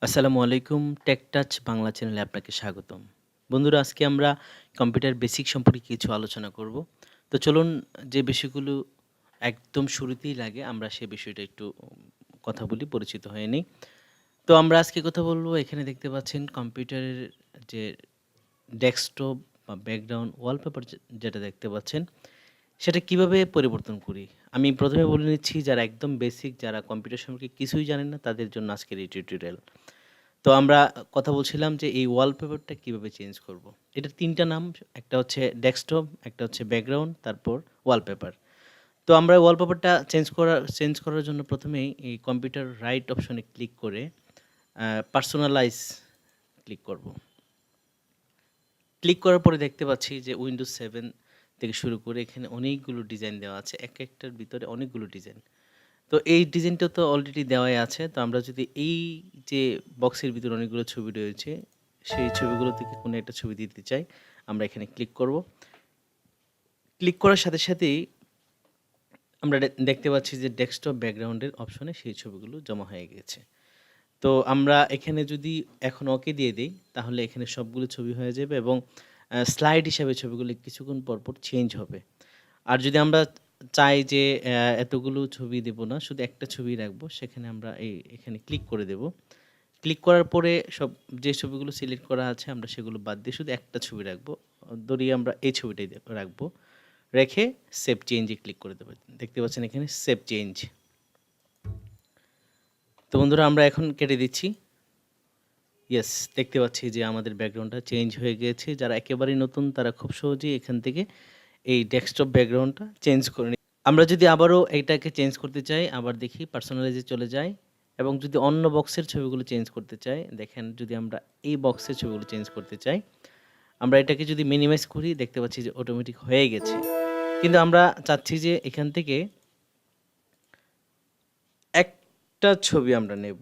আসসালামু আলাইকুম। Take touch Bangla চ্যানেলে আপনাকে স্বাগতম। বন্ধুরা, আজকে আমরা কম্পিউটার বেসিক সম্পর্কে কিছু আলোচনা করব। তো চলুন, যে বিষয়গুলো একদম শুরুতেই লাগে আমরা সে বিষয়টা একটু কথা বলি, পরিচিত হয়ে নিই। তো আমরা আজকে কথা বলব, এখানে দেখতে পাচ্ছেন কম্পিউটারের যে ডেস্কটপ বা ব্যাকগ্রাউন্ড ওয়ালপেপার যেটা দেখতে পাচ্ছেন, সেটা কিভাবে পরিবর্তন করি? আমি ১ম এ বলে নিচ্ছি, যারা একদম বেসিক, যারা কম্পিউটার সম্পর্কে কিছুই জানেন না, তাদের জন্য আজকের এই টিউটোরিয়াল। তো আমরা কথা বলছিলাম যে এই ওয়ালপেপারটা কিভাবে চেঞ্জ করব। এটার ৩ টা নাম। একটা হচ্ছে ডেস্কটপ, একটা হচ্ছে ব্যাকগ্রাউন্ড, তারপর ওয়ালপেপার। তো আমরা ওয়ালপেপারটা চেঞ্জ করার জন্য ১ম এই এই কম্পিউটার রাইট অপশনে ক্লিক করে পার্সোনালাইজ ক্লিক করব। ক্লিক করার পরে দেখতে পাচ্ছি যে উইন্ডোজ 7 থেকে শুরু করে এখানে অনেকগুলো ডিজাইন দেওয়া আছে। একেকটার ভিতরে অনেকগুলো ডিজাইন। তো এই ডিজাইনটা তো অলরেডি দেওয়াই আছে। তো আমরা যদি এই যে বক্সের ভিতরে অনেকগুলো ছবি রয়েছে, সেই ছবিগুলো থেকে কোনো একটা ছবি দিতে চাই, আমরা এখানে ক্লিক করব। ক্লিক করার সাথে সাথেই আমরা দেখতে পাচ্ছি যে ডেস্কটপ ব্যাকগ্রাউন্ডের অপশনে সেই ছবিগুলো জমা হয়ে গেছে। তো আমরা এখানে যদি এখন ওকে দিয়ে দেই, তাহলে এখানে সবগুলো ছবি হয়ে যাবে এবং স্লাইড হিসাবে ছবিগুলো কিছুক্ষণ পর, পর চেঞ্জ হবে। আর যদি আমরা চাই যে এতগুলো ছবি দেব না, শুধু একটা ছবি রাখবো, সেখানে আমরা এখানে ক্লিক করে দেব। ক্লিক করার পরে যে ছবিগুলো সিলেক্ট করা আছে আমরা সেগুলো বাদ দিয়ে শুধু একটা ছবি রাখবো। ধরি আমরা এই ছবিটাই রাখবো। রেখে সেভ চেঞ্জ এ ক্লিক করে দেব। দেখতে পাচ্ছেন এখানে সেভ চেঞ্জ। তো বন্ধুরা, আমরা এখন কেটে দিচ্ছি। ইয়েস, দেখতে পাচ্ছি যে আমাদের ব্যাকগ্রাউন্ডটা চেঞ্জ হয়ে গিয়েছে। যারা একেবারেই নতুন তারা খুব সহজেই এখান থেকে এই ডেস্কটপ ব্যাকগ্রাউন্ডটা চেঞ্জ করে আমরা যদি আবারও এইটাকে চেঞ্জ করতে চাই, আবার দেখি পার্সোনালাইজে চলে যাই এবং যদি অন্য বক্সের ছবিগুলো চেঞ্জ করতে চাই, দেখেন যদি আমরা এই বক্সের ছবিগুলো চেঞ্জ করতে চাই, আমরা এটাকে যদি মিনিমাইজ করি, দেখতে পাচ্ছি যে অটোমেটিক হয়ে গেছে। কিন্তু আমরা চাচ্ছি যে এখান থেকে একটা ছবি আমরা নেব,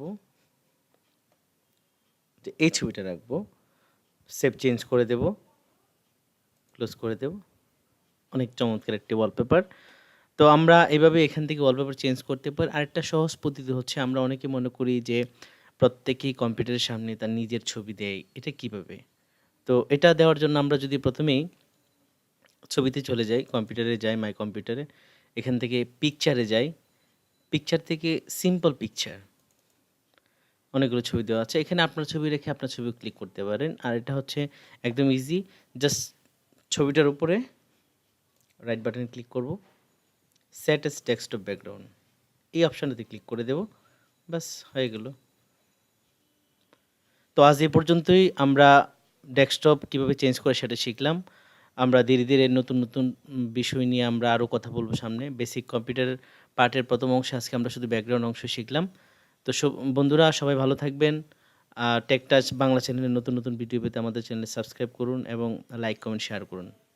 যে এই ছবিটা রাখবো, সেভ চেঞ্জ করে দেব, ক্লোজ করে দেব। অনেক চমৎকার একটি ওয়ালপেপার। তো আমরা এভাবে এখান থেকে ওয়ালপেপার চেঞ্জ করতে পারি। আরেকটা সহজ পদ্ধতি হচ্ছে, আমরা অনেকে মনে করি যে প্রত্যেকেই কম্পিউটারের সামনে তার নিজের ছবি দেয়। এটা কিভাবে? তো এটা দেওয়ার জন্য আমরা যদি ১ম এই ছবিতে চলে যাই, কম্পিউটারে যাই, মাই কম্পিউটারে। এখান থেকে পিকচারে যাই। পিকচার থেকে সিম্পল পিকচার। অনেকগুলো ছবি দেওয়া আছে। এখানে আপনার ছবি রেখে আপনার ছবি ক্লিক করতে পারেন। আর এটা হচ্ছে একদম ইজি। জাস্ট ছবিটার উপরে রাইট বাটনে ক্লিক করব। Set S desktop background. এই অপশনটাতে ক্লিক করে দেব। ব্যাস হয়ে গেল। তো আজ এ পর্যন্তই। আমরা ডেস্কটপ কিভাবে চেঞ্জ করে সেটা শিখলাম। আমরা ধীরে, ধীরে নতুন, নতুন বিষয় নিয়ে আমরা আরও কথা বলব সামনে। বেসিক কম্পিউটার পার্টের ১ম অংশে আজকে আমরা শুধু ব্যাকগ্রাউন্ড অংশ শিখলাম। তো বন্ধুরা, সবাই ভালো থাকবেন। টেক টাচ বাংলা চ্যানেলের নতুন, নতুন ভিডিও পেতে আমাদের চ্যানেল সাবস্ক্রাইব করুন এবং লাইক, কমেন্ট, শেয়ার করুন।